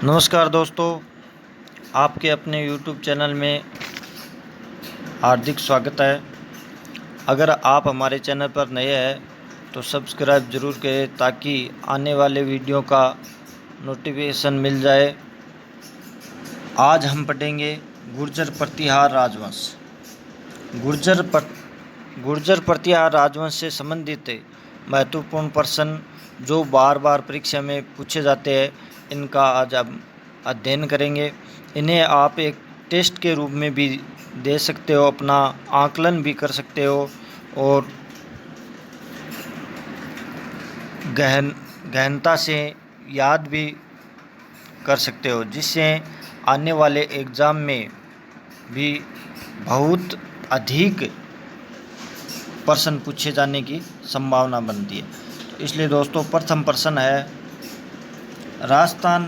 नमस्कार दोस्तों, आपके अपने YouTube चैनल में हार्दिक स्वागत है। अगर आप हमारे चैनल पर नए हैं तो सब्सक्राइब ज़रूर करें ताकि आने वाले वीडियो का नोटिफिकेशन मिल जाए। आज हम पढ़ेंगे गुर्जर प्रतिहार राजवंश। गुर्जर प्रतिहार राजवंश से संबंधित महत्वपूर्ण प्रश्न जो बार बार परीक्षा में पूछे जाते हैं, इनका आज हम अध्ययन करेंगे। इन्हें आप एक टेस्ट के रूप में भी दे सकते हो, अपना आकलन भी कर सकते हो और गहनता से याद भी कर सकते हो, जिससे आने वाले एग्ज़ाम में भी बहुत अधिक प्रश्न पूछे जाने की संभावना बनती है। तो इसलिए दोस्तों, प्रथम प्रश्न है, राजस्थान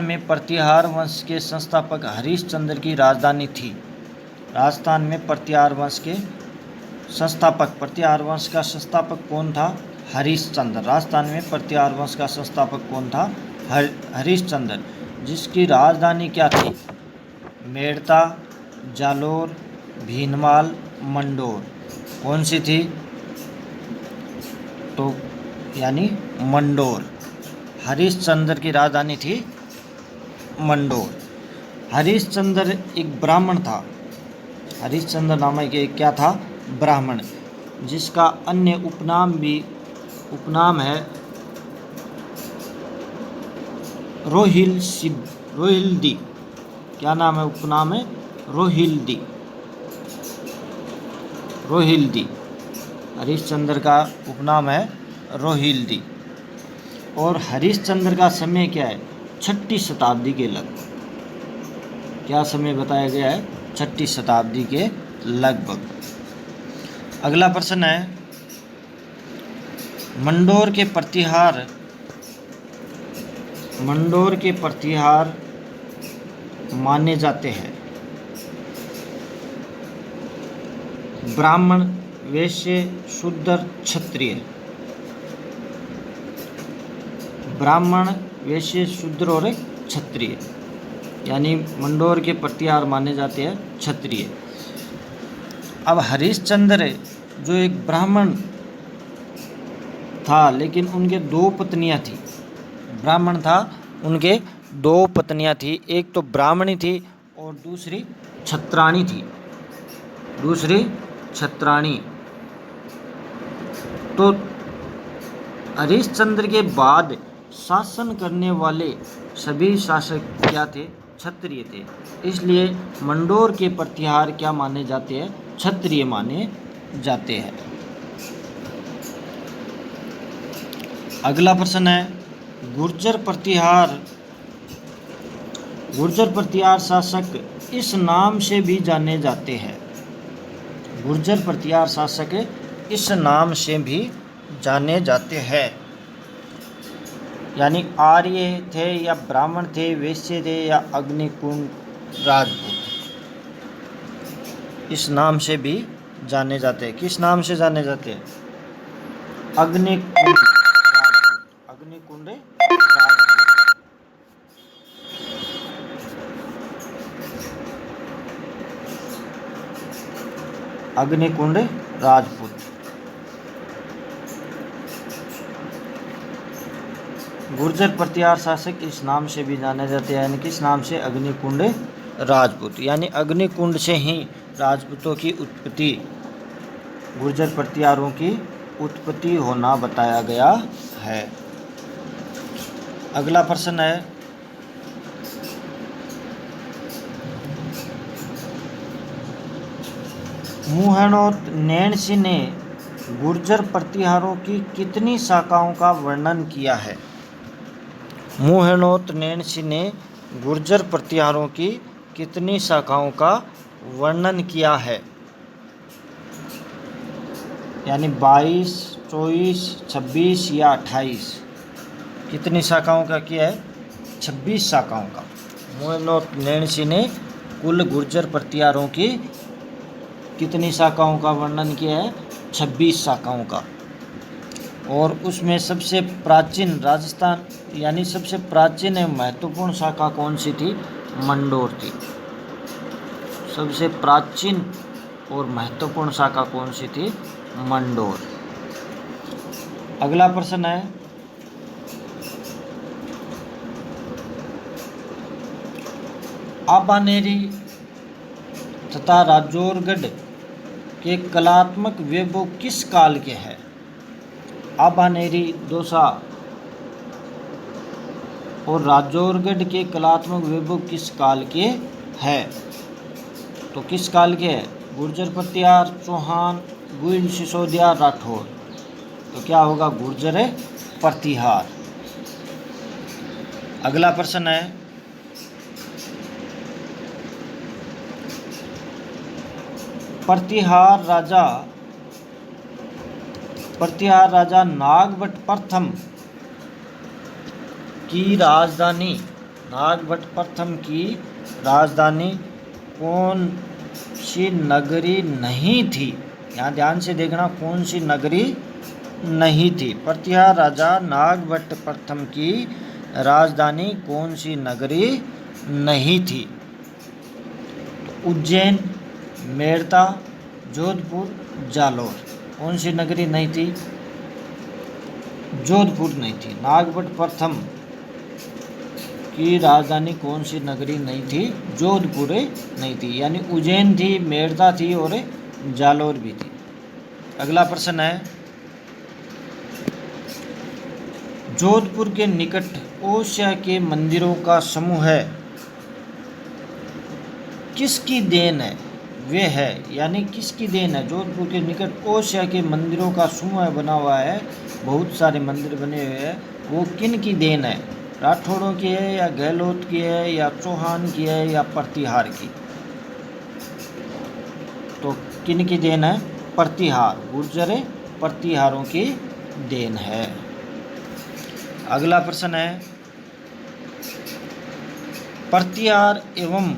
में प्रतिहार वंश के संस्थापक हरिश्चंद्र की राजधानी थी। राजस्थान में प्रतिहार वंश का संस्थापक कौन था? हरिश्चंद्र। राजस्थान में प्रतिहार वंश का संस्थापक कौन था? हरिश्चंद्र। जिसकी राजधानी क्या थी? मेड़ता, जालोर, भीनमाल, मंडोर। कौन सी थी? तो यानी मंडोर। हरिश्चंद्र की राजधानी थी मंडोर। हरिश्चंद्र एक ब्राह्मण था। हरिश्चंद्र नामक एक क्या था? ब्राह्मण, जिसका अन्य उपनाम है रोहिल्दी। क्या नाम है? उपनाम है रोहिल्दी। हरिश्चंद्र का उपनाम है रोहिल्दी। और हरिश्चंद्र का समय क्या है? 6ठी शताब्दी के लगभग। क्या समय बताया गया है? 6ठी शताब्दी के लगभग। अगला प्रश्न है, मंडोर के प्रतिहार माने जाते हैं ब्राह्मण, वैश्य, शूद्र, क्षत्रिय। ब्राह्मण, वैश्य, शूद्र और क्षत्रिय, यानी मंडोर के प्रतिहार माने जाते हैं क्षत्रिय। अब हरिश्चंद्र जो एक ब्राह्मण था, लेकिन उनके 2 पत्नियां थी। ब्राह्मण था, उनके 2 पत्नियां थी। एक तो ब्राह्मणी थी और दूसरी क्षत्राणी थी। तो हरिश्चंद्र के बाद शासन करने वाले सभी शासक क्या थे? क्षत्रिय थे। इसलिए मंडोर के प्रतिहार क्या माने जाते हैं? क्षत्रिय माने जाते हैं। अगला प्रश्न है, गुर्जर प्रतिहार शासक इस नाम से भी जाने जाते हैं। गुर्जर प्रतिहार शासक इस नाम से भी जाने जाते हैं, यानी आर्य थे या ब्राह्मण थे, वैश्य थे या अग्निकुंड राजपूत। इस नाम से भी जाने जाते हैं। किस नाम से जाने जाते हैं? अग्निकुंड राजपूत। गुर्जर प्रतिहार शासक इस नाम से भी जाने जाते हैं, यानी किस नाम से? अग्निकुंड राजपूत। यानी अग्निकुंड से ही राजपूतों की उत्पत्ति, गुर्जर प्रतिहारों की उत्पत्ति होना बताया गया है। अगला प्रश्न है, मुहैणोत नैणसी ने गुर्जर प्रतिहारों की कितनी शाखाओं का वर्णन किया है? मुहैणोत नैणसी ने गुर्जर प्रतिहारों की कितनी शाखाओं का वर्णन किया है? यानी 22, 24, 26 या 28। कितनी शाखाओं का किया है? 26 शाखाओं का। मुहैणोत नैणसी ने कुल गुर्जर प्रतिहारों की कितनी शाखाओं का वर्णन किया है? 26 शाखाओं का। और उसमें सबसे प्राचीन राजस्थान यानी सबसे प्राचीन एवं महत्वपूर्ण शाखा कौन सी थी? मंडोर थी। सबसे प्राचीन और महत्वपूर्ण शाखा कौन सी थी? मंडोर। अगला प्रश्न है, आबानेरी तथा राजौरगढ़ के कलात्मक वैभव किस काल के हैं? आबानेरी दौसा और राजौरगढ़ के कलात्मक वैभव किस काल के हैं? तो किस काल के हैं? गुर्जर प्रतिहार, चौहान, गुइल, सिसोदिया, राठौर। तो क्या होगा? गुर्जर प्रतिहार। अगला प्रश्न है, प्रतिहार राजा नागभट्ट प्रथम की राजधानी कौन सी नगरी नहीं थी? यहाँ ध्यान से देखना, कौन सी नगरी नहीं थी? प्रतिहार राजा नागभट्ट प्रथम की राजधानी कौन सी नगरी नहीं थी? उज्जैन, मेड़ता, जोधपुर, जालौर। कौन सी नगरी नहीं थी? जोधपुर नहीं थी। नागभट्ट प्रथम की राजधानी कौन सी नगरी नहीं थी? जोधपुर नहीं थी। यानी उज्जैन थी, मेड़ता थी और जालौर भी थी। अगला प्रश्न है, जोधपुर के निकट ओसिया के मंदिरों का समूह है, किसकी देन है? वे है, यानी किसकी देन है? जोधपुर के निकट ओसिया के मंदिरों का समूह बना हुआ है, बहुत सारे मंदिर बने हुए हैं, वो किन की देन है? राठौड़ों की है या गहलोत की है या चौहान की है या प्रतिहार की? तो किन की देन है? प्रतिहार, गुर्जर प्रतिहारों की देन है। अगला प्रश्न है, प्रतिहार एवं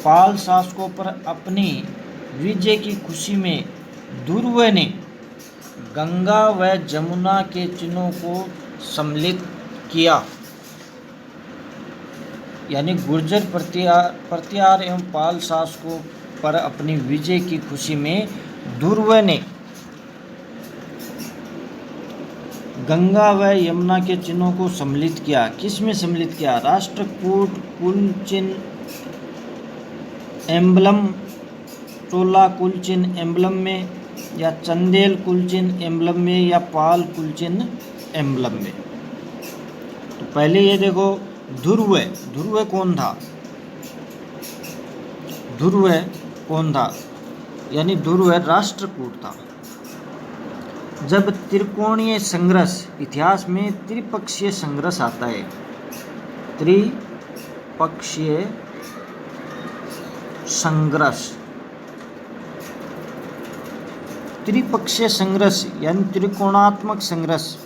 पाल शासकों पर अपनी विजय की खुशी में ध्रुव ने गंगा व जमुना के चिन्हों को सम्मिलित किया। यानी गुर्जर प्रतिहार एवं पाल शासकों पर अपनी विजय की खुशी में ध्रुव ने गंगा व यमुना के चिन्हों को सम्मिलित किया। किस में सम्मिलित किया? राष्ट्रकूट कुल चिन्ह एम्बलम, चोला कुल चिन्ह एम्बलम में, या चंदेल कुल चिन्ह एम्बलम में, या पाल कुल चिन्ह एम्बलम में। तो पहले ये देखो, ध्रुव कौन था? ध्रुव कौन था? यानी ध्रुव राष्ट्रकूट था। जब त्रिकोणीय संघर्ष, इतिहास में त्रिपक्षीय संघर्ष आता है, त्रिपक्षीय संघर्ष यानी त्रिकोणात्मक संघर्ष,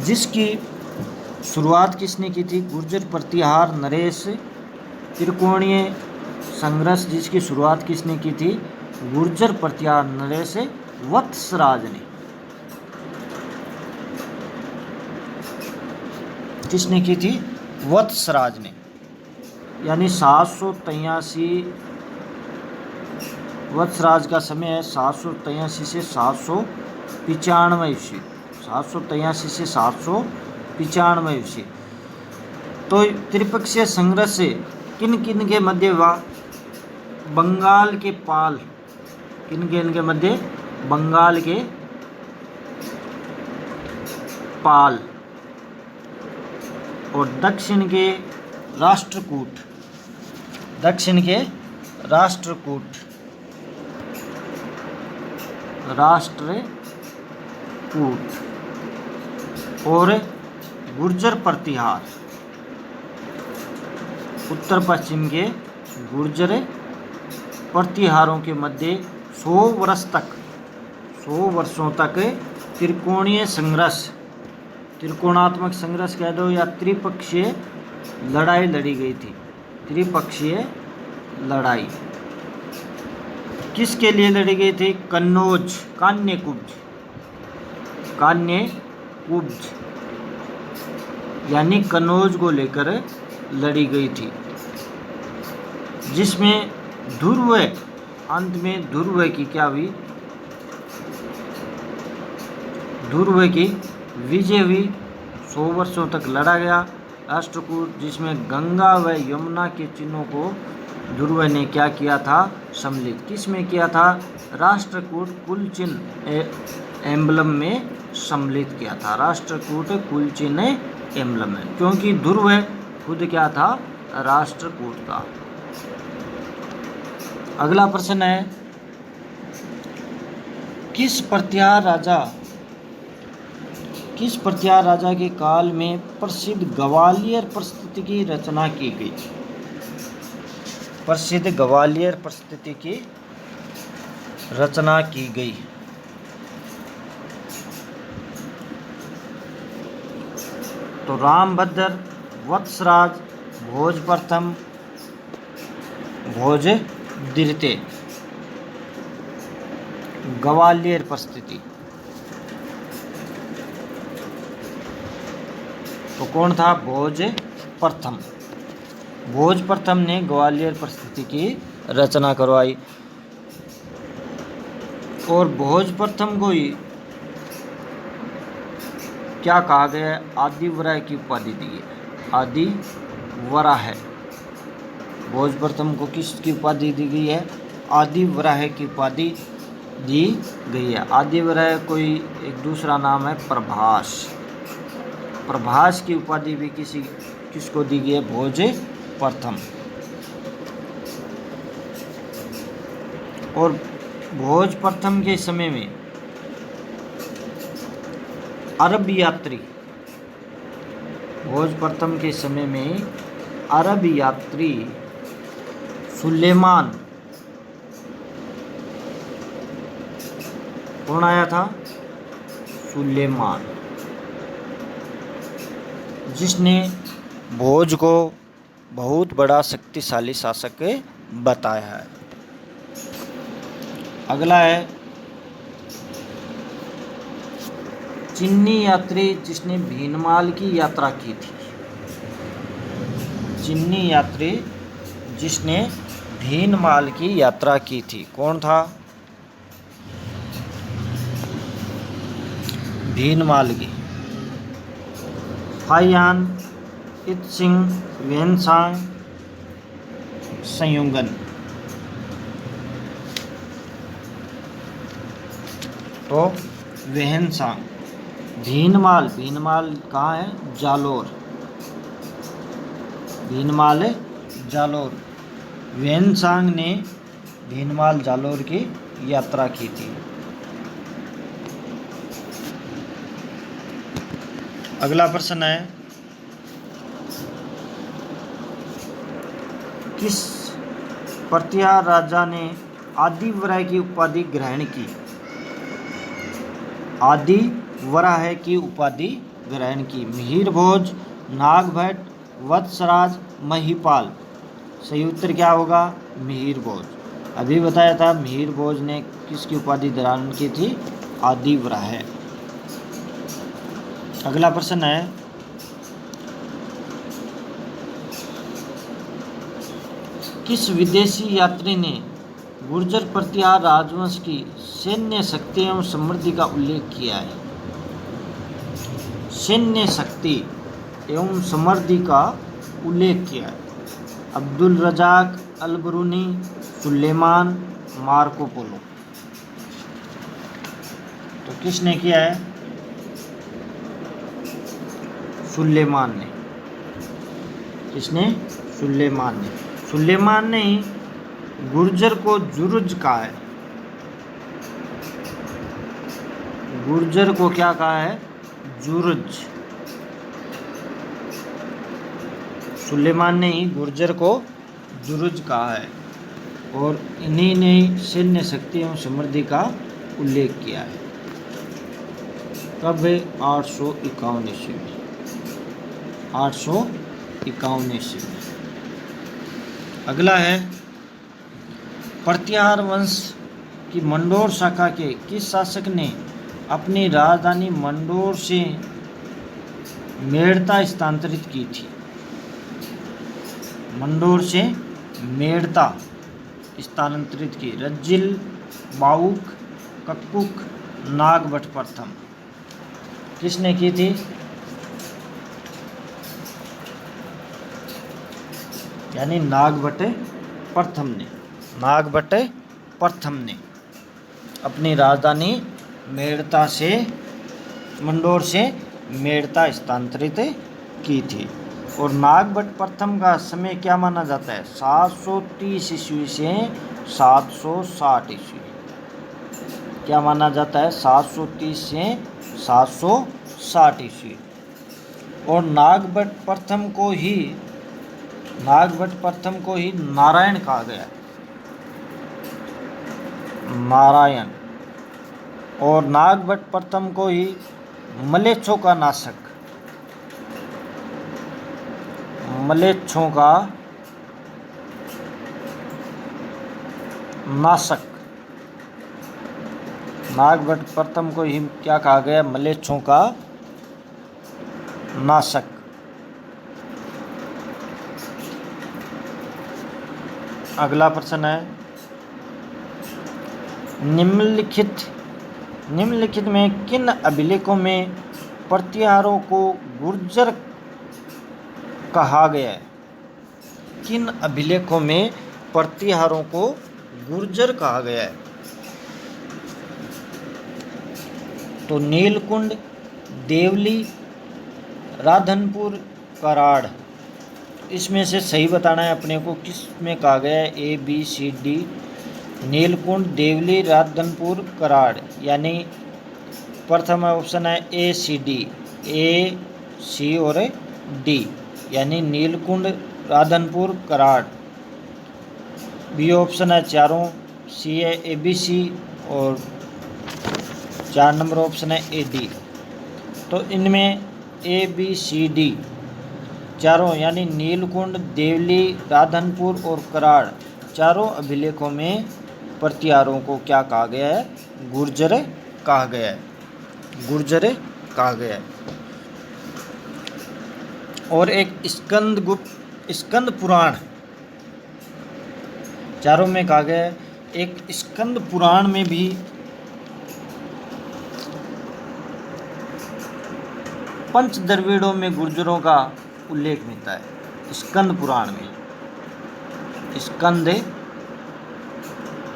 जिसकी शुरुआत किसने की थी? गुर्जर प्रतिहार नरेश। त्रिकोणीय संघर्ष जिसकी शुरुआत किसने की थी? गुर्जर प्रतिहार नरेश वत्सराज ने। किसने की थी? वत्सराज ने। यानी 783, वत्सराज का समय है 783 से 795 ईस्वी। 783 से 795 ईस्वी। तो त्रिपक्षीय संघर्ष किन किन के मध्य हुआ? बंगाल के पाल, किन किन के मध्य? बंगाल के पाल और दक्षिण के राष्ट्रकूट, दक्षिण के राष्ट्रकूट और गुर्जर प्रतिहार, उत्तर पश्चिम के गुर्जर प्रतिहारों के मध्य 100 वर्षों तक त्रिकोणीय संघर्ष, त्रिकोणात्मक संघर्ष कह दो या त्रिपक्षीय लड़ाई लड़ी गई थी। त्रिपक्षीय लड़ाई। किसके लिए लड़ी गई थी? कन्नौज, कान्य कुब्ज यानी कन्नौज को लेकर लड़ी गई थी, जिसमें ध्रुव, अंत में ध्रुव की क्या हुई? ध्रुव की विजय हुई। 100 वर्षों तक लड़ा गया राष्ट्रकूट, जिसमें गंगा व यमुना के चिन्हों को ध्रुव ने क्या किया था? सम्मिलित। किस में किया था? राष्ट्रकूट कुल चिन्ह एम्बलम में सम्मिलित किया था। राष्ट्रकूट कुल चिन्ह एम्बलम में, क्योंकि ध्रुव खुद क्या था? राष्ट्रकूट का। अगला प्रश्न है, किस प्रत्याहार राजा के काल में प्रसिद्ध ग्वालियर परिस्थिति की रचना की गई? प्रसिद्ध ग्वालियर परिस्थिति की रचना की गई। तो रामभद्र, वत्सराज, भोज प्रथम, भोज द्वितीय। ग्वालियर परिस्थिति तो कौन था? भोज प्रथम। भोज प्रथम ने ग्वालियर परिस्थिति की रचना करवाई, और भोज प्रथम को ही क्या कहा गया? आदिवराह की उपाधि दी है। आदिवराह। भोज प्रथम को किसकी उपाधि दी गई है? आदिवराह की उपाधि दी गई है। आदिवराह कोई एक दूसरा नाम है प्रभास। प्रभास की उपाधि भी किसको दी गई है? भोज प्रथम। और भोज प्रथम के समय में अरब यात्री, भोज प्रथम के समय में अरब यात्री सुलेमान, कौन आया था? सुलेमान, जिसने भोज को बहुत बड़ा शक्तिशाली शासक बताया है। अगला है, चीनी यात्री जिसने भीनमाल की यात्रा की थी। चीनी यात्री जिसने भीनमाल की यात्रा की थी, कौन था? भीनमाल की। फाहियान, इत्सिंग, वेनसांग, संयुगन। तो वेहनसांग। भीनमाल कहाँ है? जालोर। भीनमाल जालोर। वेनसांग ने भीनमाल जालोर की यात्रा की थी। अगला प्रश्न है, किस प्रत्याहार राजा ने आदिवराह की उपाधि ग्रहण की? आदिवराह की उपाधि ग्रहण की। मिहिर भोज, नागभट्ट, वत्सराज, महिपाल। सही उत्तर क्या होगा? मिहिर भोज। अभी बताया था मिहिर भोज ने किसकी उपाधि धारण की थी? आदिवराह। अगला प्रश्न है, किस विदेशी यात्री ने गुर्जर प्रत्याहार राजवंश की सैन्य शक्ति एवं समृद्धि का उल्लेख किया है? सैन्य शक्ति एवं समृद्धि का उल्लेख किया है। Abdul Razzaq, Alberuni, Sulaiman, Marco Polo. तो किसने किया है? सुलेमान ने। किसने? सुलेमान ने। सुलेमान ने ही गुर्जर को जुर्ज कहा है। गुर्जर को क्या कहा है? जुर्ज। सुलेमान ने ही गुर्जर को जुर्ज कहा है, और इन्हीं ने सैन्य शक्ति एवं समृद्धि का उल्लेख किया है। कब है? 851 ईस्वी में। 851 ईस्वी में। अगला है, प्रत्याहार वंश कि मंडोर शाखा के किस शासक ने अपनी राजधानी मंडोर से मेड़ता स्थानांतरित की थी? मंडोर से मेड़ता स्थानांतरित की। रज्जिल, बाउक, कक्कुक, नागभट्ट प्रथम। किसने की थी? यानी नागभट्ट प्रथम ने। नागभट्ट प्रथम ने अपनी राजधानी मेड़ता से, मंडोर से मेड़ता स्थानांतरित की थी। और नागभट्ट प्रथम का समय क्या माना जाता है? 730 ईस्वी से 760 ईस्वी। क्या माना जाता है? 730 से 760 ईस्वी। और नागभट्ट प्रथम को ही नारायण कहा गया। नारायण। और नागभट्ट प्रथम को ही मलेच्छों का नाशक, मलेच्छों का नाशक, नागभट्ट प्रथम को ही क्या कहा गया? मलेच्छों का नाशक। अगला प्रश्न है, निम्नलिखित में किन अभिलेखों में प्रतिहारों को गुर्जर कहा गया है? किन अभिलेखों में प्रतिहारों को गुर्जर कहा गया है? तो नीलकुंड, देवली, राधनपुर, कराड़। इसमें से सही बताना है अपने को, किस में कहा गया है? A, B, C, D। नीलकुंड, Deoli, Radhanpur, Karad. यानी प्रथम ऑप्शन है A, C, D। A, C और D, यानी नीलकुंड, राधनपुर, कराड़। बी ऑप्शन है चारों, C है A, B, C और 4 नंबर ऑप्शन है A, D। तो इनमें A, B, C, D चारों, यानी नीलकुंड, देवली, राधनपुर और कराड़, चारों अभिलेखों में प्रतिहारों को क्या कहा गया है? गुर्जर कहा गया है। गुर्जर कहा गया है। और एक स्कंद पुराण, चारों में कहा गया है। एक स्कंद पुराण में भी पंच द्रविड़ों में गुर्जरों का उल्लेख मिलता है। स्कंद पुराण में, स्कंद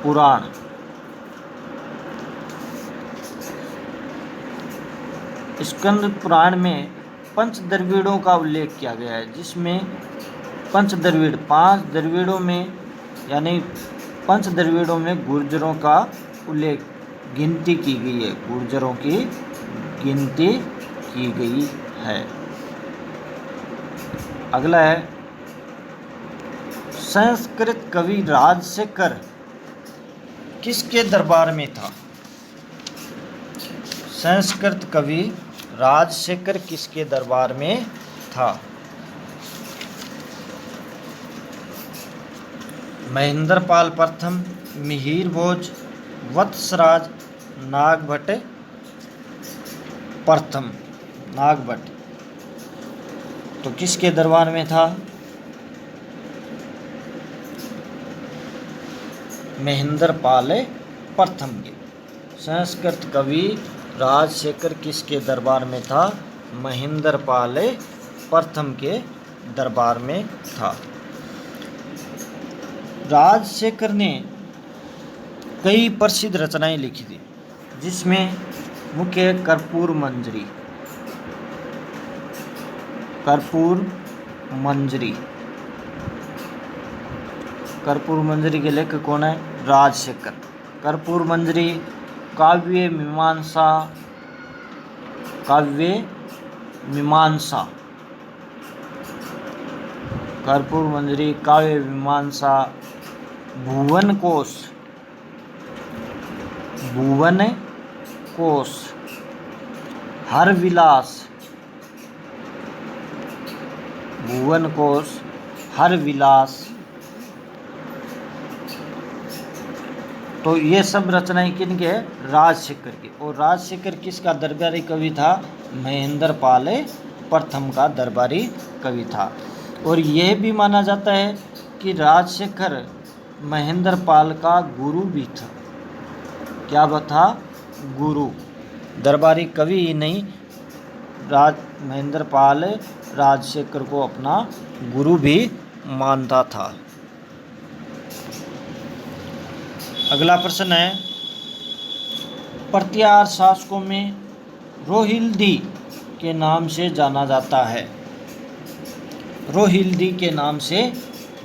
पुराण। स्कंद पुराण में पंच द्रविड़ों का उल्लेख किया गया है, जिसमें पंच द्रविड़, 5 द्रविड़ों में, यानी पंच द्रविड़ों में गुर्जरों का उल्लेख, गिनती की गई है। गुर्जरों की गिनती की गई है। अगला है, संस्कृत कवि राजशेखर किसके दरबार में था? संस्कृत कवि राजशेखर किसके दरबार में था? महेंद्रपाल प्रथम, मिहिर भोज, वत्सराज, नागभट्ट प्रथम। नागभट्ट तो किसके दरबार में था? महेंद्रपाल प्रथम के। संस्कृत कवि राजशेखर किसके दरबार में था? महेंद्रपाल प्रथम के दरबार में था। राजशेखर ने कई प्रसिद्ध रचनाएं लिखी थी, जिसमें मुख्य कर्पूर मंजरी। कर्पूर मंजरी, कर्पूर मंजरी के लेखक कौन है? राजशेखर। कर्पूर मंजरी, काव्य मीमांसा, काव्य मीमांसा, कर्पूर मंजरी, काव्य मीमांसा, भुवन कोश, भुवन कोश, हर विलास, भुवन कोश, हर विलास, तो ये सब रचनाएं किनके है? राजशेखर की। और राजशेखर किसका दरबारी कवि था? महेंद्र पाल प्रथम का दरबारी कवि था। और यह भी माना जाता है कि राजशेखर महेंद्र पाल का गुरु भी था। क्या था? गुरु। दरबारी कवि ही नहीं, महेंद्र पाल राजशेखर को अपना गुरु भी मानता था। अगला प्रश्न है, प्रतिहार शासकों में रोहिल्दी के नाम से जाना जाता है। रोहिल्दी के नाम से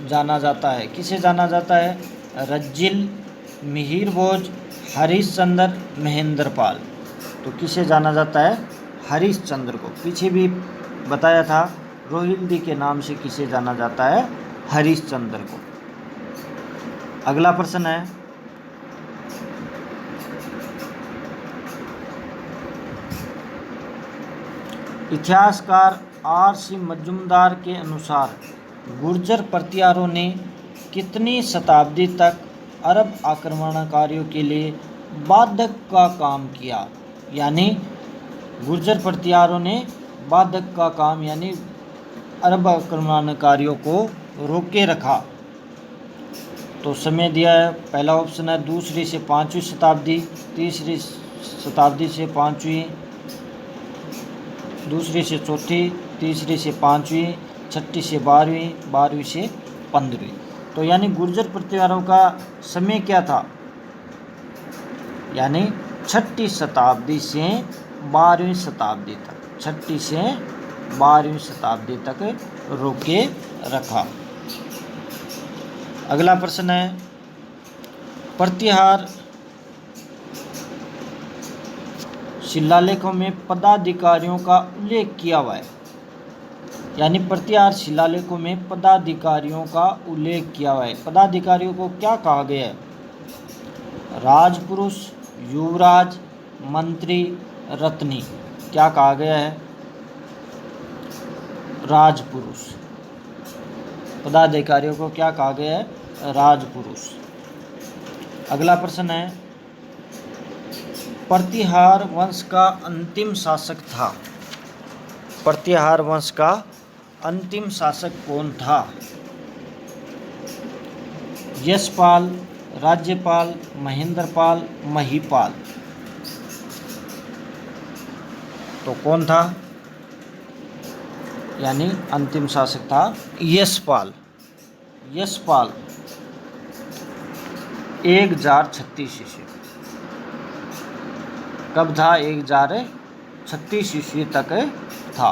जाना जाता है। किसे जाना जाता है? रज्जिल, मिहिर भोज, हरिश्चंद्र, महेंद्र पाल। तो किसे जाना जाता है? हरिश्चंद्र को। पीछे भी बताया था, रोहिल्दी के नाम से किसे जाना जाता है? हरिश्चंद्र को। अगला प्रश्न है, इतिहासकार R.C. मजूमदार के अनुसार गुर्जर प्रतिहारों ने कितनी शताब्दी तक अरब आक्रमणकारियों के लिए बाधक का काम किया? यानी गुर्जर प्रतिहारों ने बाधक का काम यानी अरब आक्रमणकारियों को रोके रखा। तो समय दिया है, पहला ऑप्शन है 2री से 5वीं शताब्दी, 3री शताब्दी से 5वीं, 2री से 4ठी, 3री से 5वीं, 6ठी से 12वीं, 12वीं से 15वीं। तो यानी गुर्जर प्रतिहारों का समय क्या था? यानी 6ठी शताब्दी से 12वीं शताब्दी तक, 6ठी से 12वीं शताब्दी तक रोके रखा। अगला प्रश्न है, प्रतिहार शिलालेखों में पदाधिकारियों का उल्लेख किया हुआ है। यानी प्रतिहार शिलालेखों में पदाधिकारियों का उल्लेख किया हुआ है। पदाधिकारियों को क्या कहा गया है? राजपुरुष, युवराज, मंत्री, रत्नी। क्या कहा गया है? राजपुरुष। पदाधिकारियों को क्या कहा गया है? राजपुरुष। अगला प्रश्न है, प्रतिहार वंश का अंतिम शासक था। प्रतिहार वंश का अंतिम शासक कौन था? यशपाल, राज्यपाल, महेंद्रपाल, महीपाल। तो कौन था? यानी अंतिम शासक था यशपाल। यशपाल 1036 ईस्वी। कब था? 1036 ईस्वी तक था।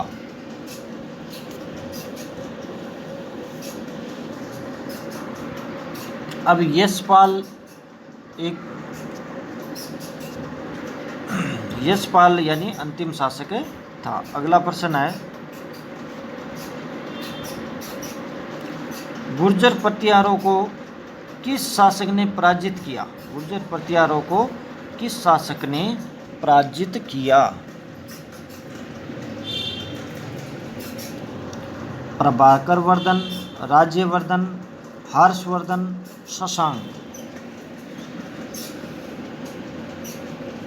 अब यशपाल यानी अंतिम शासक था। अगला प्रश्न है, गुर्जर प्रतिहारों को किस शासक ने पराजित किया? गुर्जर प्रतिहारों को किस शासक ने पराजित किया? प्रभाकर वर्धन, राज्यवर्धन, हर्षवर्धन, शशांक।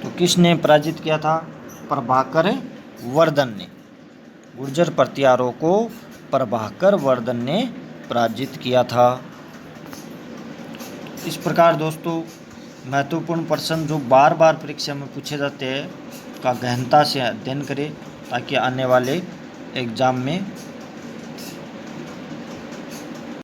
तो किसने पराजित किया था? प्रभाकर वर्धन ने। गुर्जर प्रतिहारों को प्रभाकर वर्धन ने पराजित किया था। इस प्रकार दोस्तों महत्वपूर्ण प्रश्न जो बार बार परीक्षा में पूछे जाते हैं का गहनता से अध्ययन करें ताकि आने वाले एग्ज़ाम में